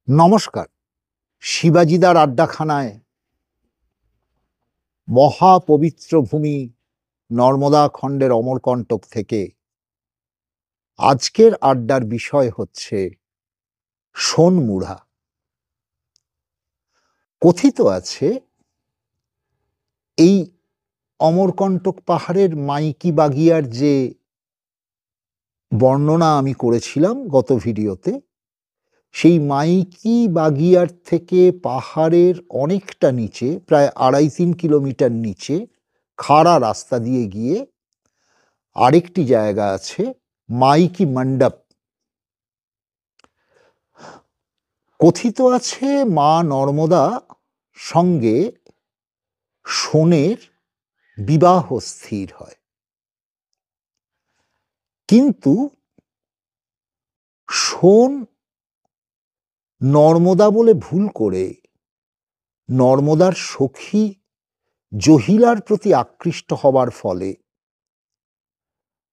নমস্কার। শিবাজিদার আড্ডাখানায় মহাপবিত্র ভূমি নর্মদা খণ্ডের অমরকণ্টক থেকে আজকের আড্ডার বিষয় হচ্ছে সোনমুড়া। কথিত আছে এই অমরকণ্টক পাহাড়ের মাইকি বাগিয়ার যে বর্ণনা আমি করেছিলাম গত ভিডিওতে, সেই মাইকি বাগিয়ার থেকে পাহাড়ের অনেকটা নিচে, প্রায় ২.৫-৩ কিলোমিটার নিচে খাড়া রাস্তা দিয়ে গিয়ে আরেকটি জায়গা আছে মাইকি মণ্ডপ। কথিত আছে মা নর্মদা সঙ্গে সোনের বিবাহ স্থির হয়, কিন্তু সোন নর্মদা বলে ভুল করে নর্মদার সখী জহিলার প্রতি আকৃষ্ট হবার ফলে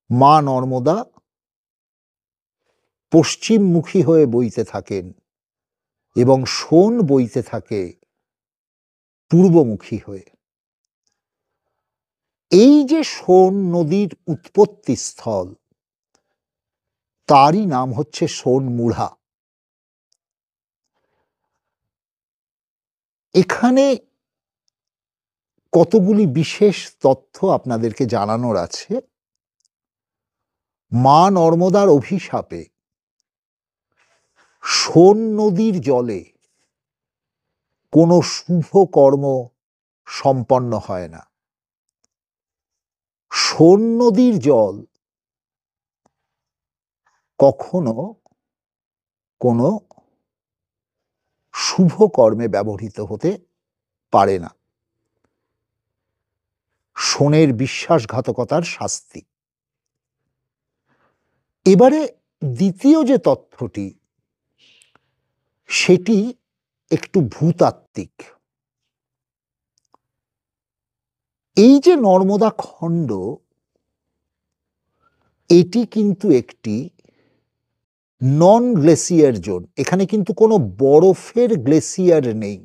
মা নর্মদা পশ্চিমমুখী হয়ে বইতে থাকেন এবং সোন বইতে থাকে পূর্বমুখী হয়ে। এই যে সোন নদীর উৎপত্তি স্থল, তারই নাম হচ্ছে সোনমুড়া। এখানে কতগুলি বিশেষ তথ্য আপনাদেরকে জানানোর আছে। মা নর্মদার অভিশাপে সোন নদীর জলে কোনো শুভ কর্ম সম্পন্ন হয় না। সোন নদীর জল কখনো কোনো শুভ কর্মে ব্যবহৃত হতে পারে না। সোনের বিশ্বাসঘাতকতার শাস্তি। এবারে দ্বিতীয় যে তথ্যটি, সেটি একটু ভূতাত্ত্বিক। এই যে নর্মদা খণ্ড, এটি কিন্তু একটি নন গ্লেসিয়ার জোন। এখানে কিন্তু কোনো বরফের গ্লেসিয়ার নেই,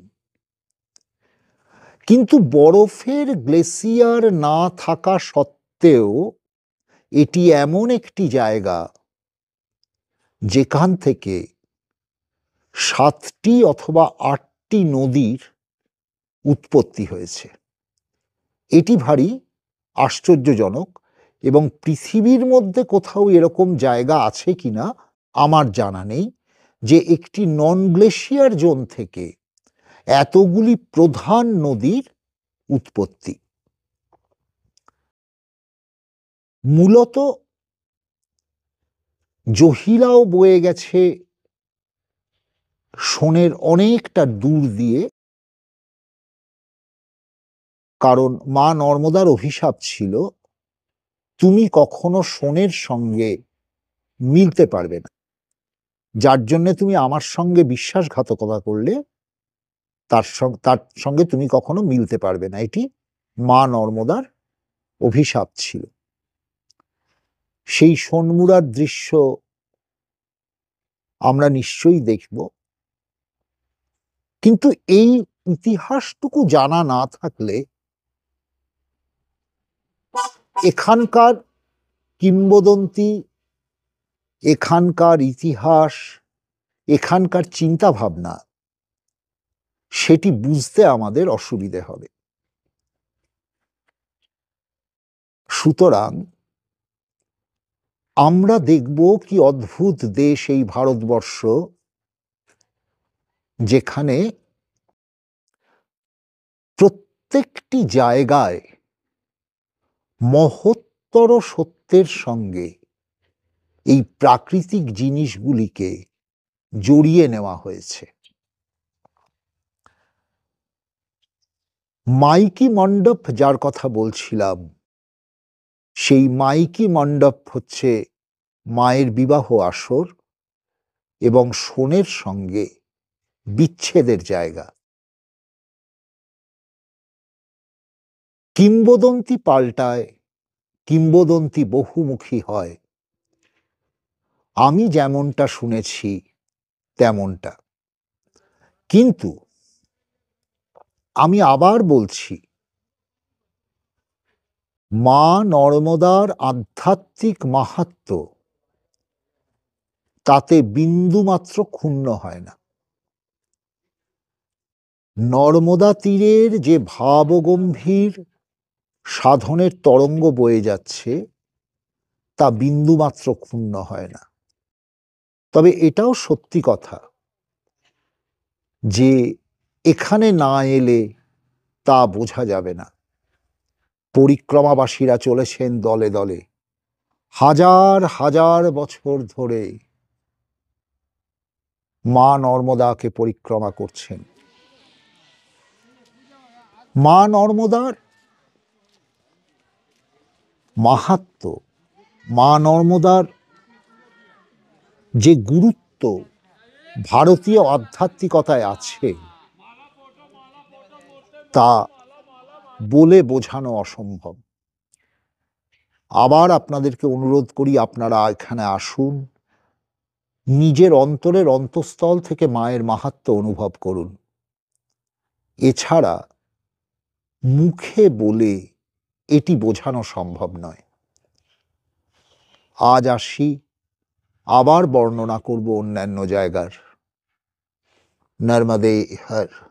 কিন্তু বরফের গ্লেসিয়ার না থাকা সত্ত্বেও এটি এমন একটি জায়গা যেখান থেকে ৭টি অথবা ৮টি নদীর উৎপত্তি হয়েছে। এটি ভারী আশ্চর্যজনক এবং পৃথিবীর মধ্যে কোথাও এরকম জায়গা আছে কিনা আমার জানা নেই, যে একটি নন গ্লেসিয়ার জোন থেকে এতগুলি প্রধান নদীর উৎপত্তি। মূলত জহিলাও বয়ে গেছে সোনের অনেকটা দূর দিয়ে, কারণ মা নর্মদার অভিশাপ ছিল তুমি কখনো সোনের সঙ্গে মিলতে পারবে না, যার জন্যে তুমি আমার সঙ্গে বিশ্বাসঘাতকতা করলে তার সঙ্গে তুমি কখনো মিলতে পারবে না। এটি মা নর্মদার অভিশাপ ছিল। সেই সোনমুড়ার দৃশ্য আমরা নিশ্চয়ই দেখব, কিন্তু এই ইতিহাসটুকু জানা না থাকলে এখানকার কিংবদন্তি, এখানকার ইতিহাস, এখানকার চিন্তা ভাবনা, সেটি বুঝতে আমাদের অসুবিধে হবে। সুতরাং আমরা দেখব কি অদ্ভুত দেশ এই ভারতবর্ষ, যেখানে প্রত্যেকটি জায়গায় মহত্তর সত্যের সঙ্গে এই প্রাকৃতিক জিনিসগুলিকে জড়িয়ে নেওয়া হয়েছে। মাইকি মণ্ডপ যার কথা বলছিলাম, সেই মাইকি মণ্ডপ হচ্ছে মায়ের বিবাহ আসর এবং সোনের সঙ্গে বিচ্ছেদের জায়গা। কিংবদন্তি পাল্টায়, কিংবদন্তি বহুমুখী হয়। আমি যেমনটা শুনেছি তেমনটা। কিন্তু আমি আবার বলছি, মা নর্মদার আধ্যাত্মিক মাহাত্ম্য তাতে বিন্দুমাত্র ক্ষুণ্ণ হয় না। নর্মদা তীরের যে ভাবগম্ভীর সাধনের তরঙ্গ বয়ে যাচ্ছে তা বিন্দুমাত্র ক্ষুণ্ণ হয় না। তবে এটাও সত্যি কথা যে এখানে না এলে তা বোঝা যাবে না। পরিক্রমাবাসীরা চলেছেন দলে দলে, হাজার হাজার বছর ধরে মা নর্মদাকে পরিক্রমা করছেন। মা নর্মদার মাহাত্ম্য, মা নর্মদার যে গুরুত্ব ভারতীয় আধ্যাত্মিকতায় আছে তা বলে বোঝানো অসম্ভব। আবার আপনাদেরকে অনুরোধ করি, আপনারা এখানে আসুন, নিজের অন্তরের অন্তঃস্থল থেকে মায়ের মাহাত্ম্য অনুভব করুন। এছাড়া মুখে বলে এটি বোঝানো সম্ভব নয়। আজ আসি, আবার বর্ণনা করব অন্যান্য জায়গার। নর্মদে হর।